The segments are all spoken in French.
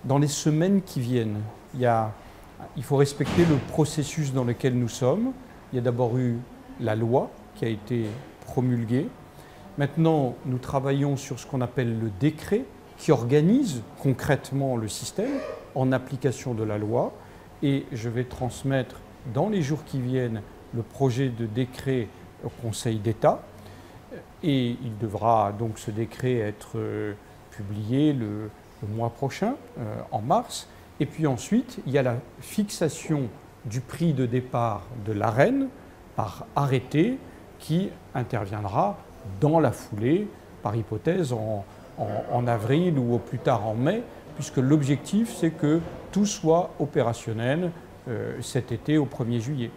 dans les semaines qui viennent. Il faut respecter le processus dans lequel nous sommes. Il y a d'abord eu la loi qui a été promulguée. Maintenant, nous travaillons sur ce qu'on appelle le décret qui organise concrètement le système en application de la loi. Et je vais transmettre dans les jours qui viennent le projet de décret au Conseil d'État. Et il devra donc ce décret être publié le mois prochain, en mars. Et puis ensuite, il y a la fixation du prix de départ de l'Arenh par arrêté qui interviendra dans la foulée, par hypothèse, en avril ou au plus tard en mai, puisque l'objectif, c'est que tout soit opérationnel cet été au 1er juillet.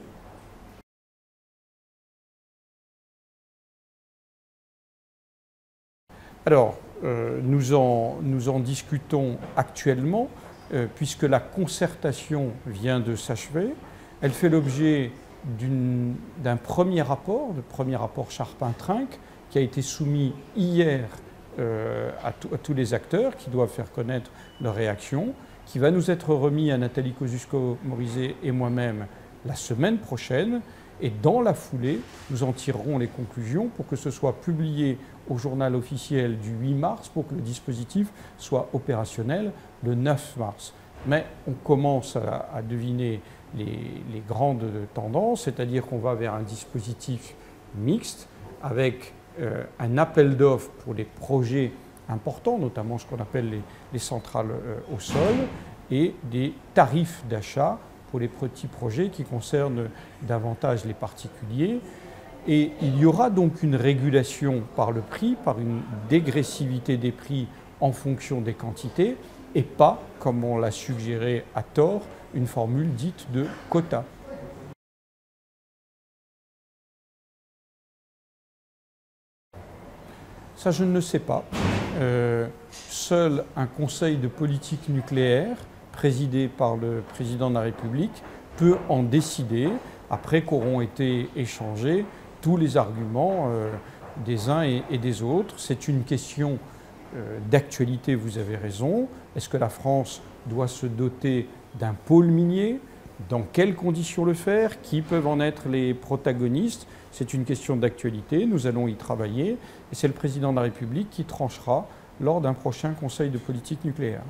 Alors, nous en discutons actuellement, puisque la concertation vient de s'achever. Elle fait l'objet d'un premier rapport, le premier rapport Charpin-Trinck, qui a été soumis hier à tous les acteurs qui doivent faire connaître leurs réactions, qui va nous être remis à Nathalie Kosciusko-Morizet et moi-même la semaine prochaine. Et dans la foulée, nous en tirerons les conclusions pour que ce soit publié au journal officiel du 8 mars pour que le dispositif soit opérationnel le 9 mars. Mais on commence à deviner les grandes tendances, c'est-à-dire qu'on va vers un dispositif mixte avec un appel d'offres pour les projets importants, notamment ce qu'on appelle les centrales au sol, et des tarifs d'achat pour les petits projets qui concernent davantage les particuliers. Et il y aura donc une régulation par le prix, par une dégressivité des prix en fonction des quantités, et pas, comme on l'a suggéré à tort, une formule dite de quota. Ça, je ne le sais pas. Seul un conseil de politique nucléaire, présidé par le président de la République, peut en décider, après qu'auront été échangés tous les arguments des uns et des autres. C'est une question d'actualité, vous avez raison. Est-ce que la France doit se doter d'un pôle minier? Dans quelles conditions le faire? Qui peuvent en être les protagonistes? C'est une question d'actualité, nous allons y travailler et c'est le président de la République qui tranchera lors d'un prochain Conseil de politique nucléaire.